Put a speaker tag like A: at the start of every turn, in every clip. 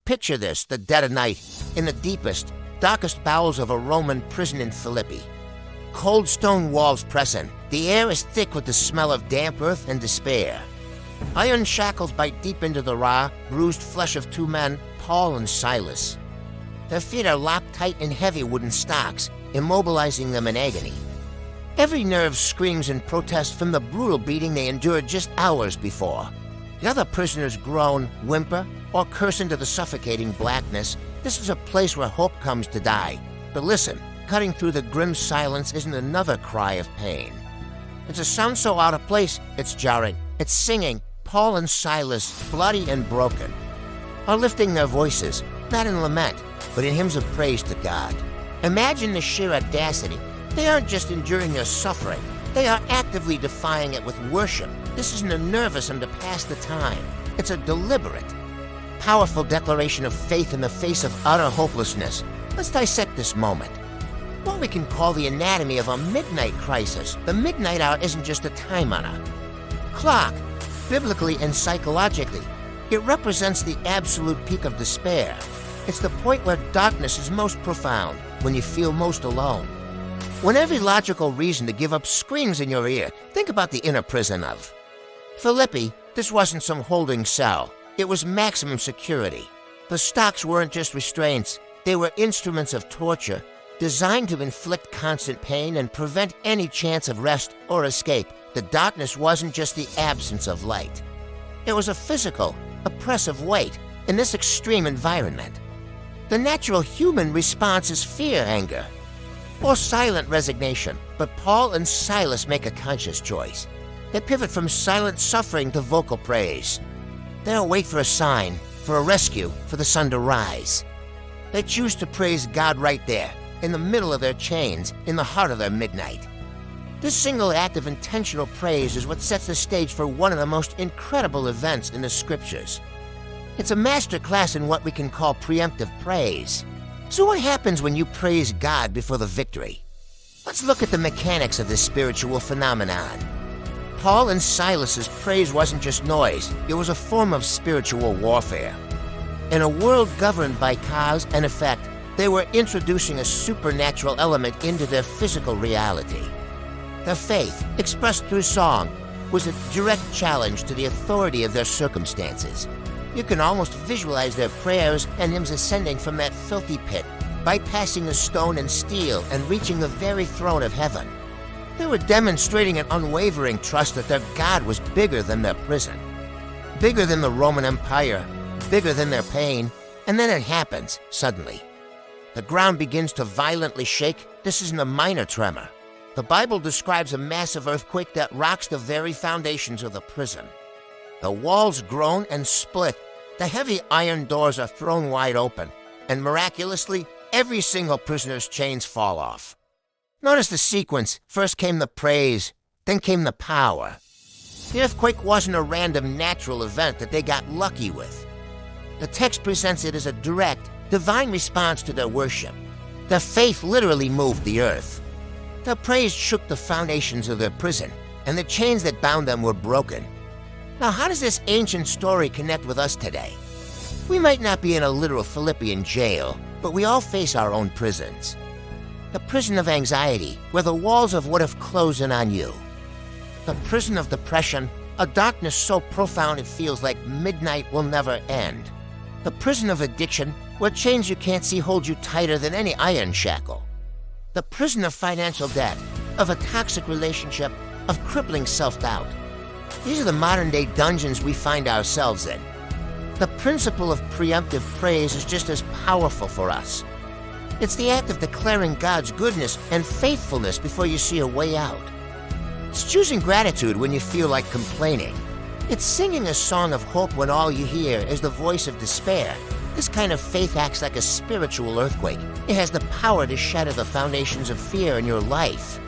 A: Picture this, the dead of night, in the deepest, darkest bowels of a Roman prison in Philippi. Cold stone walls press in. The air is thick with the smell of damp earth and despair. Iron shackles bite deep into the raw, bruised flesh of two men, Paul and Silas. Their feet are locked tight in heavy wooden stocks, immobilizing them in agony. Every nerve screams in protest from the brutal beating they endured just hours before. The other prisoners groan, whimper, or curse into the suffocating blackness. This is a place where hope comes to die. But listen, cutting through the grim silence isn't another cry of pain. It's a sound so out of place, it's jarring. It's singing, Paul and Silas, bloody and broken, are lifting their voices, not in lament, but in hymns of praise to God. Imagine the sheer audacity. They aren't just enduring their suffering. They are actively defying it with worship. This isn't a nervous and to pass the time. It's a deliberate, powerful declaration of faith in the face of utter hopelessness. Let's dissect this moment. What we can call the anatomy of a midnight crisis. The midnight hour isn't just a time on a clock. Biblically and psychologically, it represents the absolute peak of despair. It's the point where darkness is most profound, when you feel most alone. When every logical reason to give up screams in your ear, think about the inner prison of Philippi. This wasn't some holding cell. It was maximum security. The stocks weren't just restraints. They were instruments of torture, designed to inflict constant pain and prevent any chance of rest or escape. The darkness wasn't just the absence of light. It was a physical, oppressive weight in this extreme environment. The natural human response is fear, anger, or silent resignation. But Paul and Silas make a conscious choice. They pivot from silent suffering to vocal praise. They don't wait for a sign, for a rescue, for the sun to rise. They choose to praise God right there, in the middle of their chains, in the heart of their midnight. This single act of intentional praise is what sets the stage for one of the most incredible events in the scriptures. It's a master class in what we can call preemptive praise. So what happens when you praise God before the victory? Let's look at the mechanics of this spiritual phenomenon. Paul and Silas's praise wasn't just noise, it was a form of spiritual warfare. In a world governed by cause and effect, they were introducing a supernatural element into their physical reality. Their faith, expressed through song, was a direct challenge to the authority of their circumstances. You can almost visualize their prayers and hymns ascending from that filthy pit, bypassing the stone and steel and reaching the very throne of heaven. They were demonstrating an unwavering trust that their God was bigger than their prison, bigger than the Roman Empire, bigger than their pain. And then it happens, suddenly. The ground begins to violently shake. This isn't a minor tremor. The Bible describes a massive earthquake that rocks the very foundations of the prison. The walls groan and split. The heavy iron doors are thrown wide open, and miraculously, every single prisoner's chains fall off. Notice the sequence. First came the praise, then came the power. The earthquake wasn't a random natural event that they got lucky with. The text presents it as a direct, divine response to their worship. Their faith literally moved the earth. Their praise shook the foundations of their prison, and the chains that bound them were broken. Now, how does this ancient story connect with us today? We might not be in a literal Philippian jail, but we all face our own prisons. The prison of anxiety, where the walls of what if close in on you. The prison of depression, a darkness so profound it feels like midnight will never end. The prison of addiction, where chains you can't see hold you tighter than any iron shackle. The prison of financial debt, of a toxic relationship, of crippling self-doubt. These are the modern-day dungeons we find ourselves in. The principle of preemptive praise is just as powerful for us. It's the act of declaring God's goodness and faithfulness before you see a way out. It's choosing gratitude when you feel like complaining. It's singing a song of hope when all you hear is the voice of despair. This kind of faith acts like a spiritual earthquake. It has the power to shatter the foundations of fear in your life.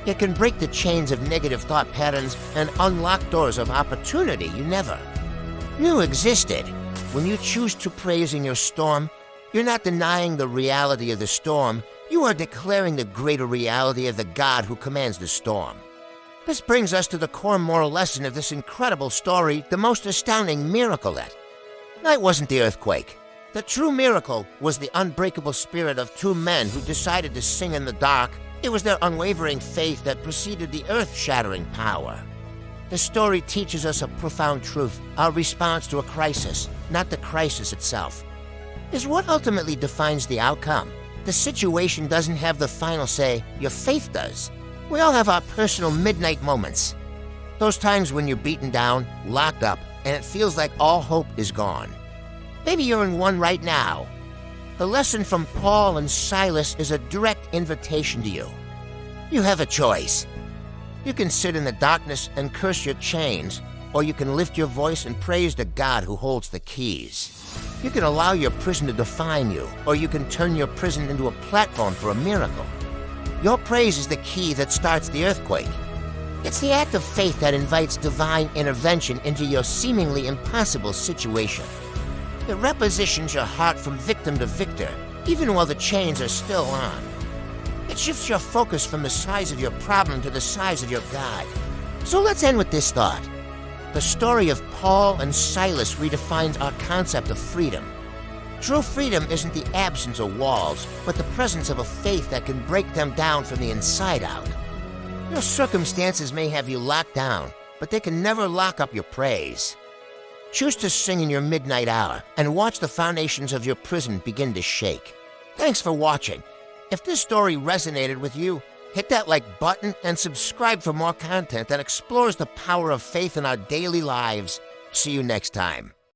A: It can break the chains of negative thought patterns and unlock doors of opportunity you never knew existed. When you choose to praise in your storm, you're not denying the reality of the storm. You are declaring the greater reality of the God who commands the storm. This brings us to the core moral lesson of this incredible story, the most astounding miracle. That night wasn't the earthquake. The true miracle was the unbreakable spirit of two men who decided to sing in the dark. It was their unwavering faith that preceded the earth-shattering power. The story teaches us a profound truth. Our response to a crisis, not the crisis itself, is what ultimately defines the outcome. The situation doesn't have the final say, your faith does. We all have our personal midnight moments. Those times when you're beaten down, locked up, and it feels like all hope is gone. Maybe you're in one right now. The lesson from Paul and Silas is a direct invitation to you. You have a choice. You can sit in the darkness and curse your chains, or you can lift your voice and praise the God who holds the keys. You can allow your prison to define you, or you can turn your prison into a platform for a miracle. Your praise is the key that starts the earthquake. It's the act of faith that invites divine intervention into your seemingly impossible situation. It repositions your heart from victim to victor, even while the chains are still on. It shifts your focus from the size of your problem to the size of your God. So let's end with this thought. The story of Paul and Silas redefines our concept of freedom. True freedom isn't the absence of walls, but the presence of a faith that can break them down from the inside out. Your circumstances may have you locked down, but they can never lock up your praise. Choose to sing in your midnight hour and watch the foundations of your prison begin to shake. Thanks for watching. If this story resonated with you, hit that like button and subscribe for more content that explores the power of faith in our daily lives. See you next time.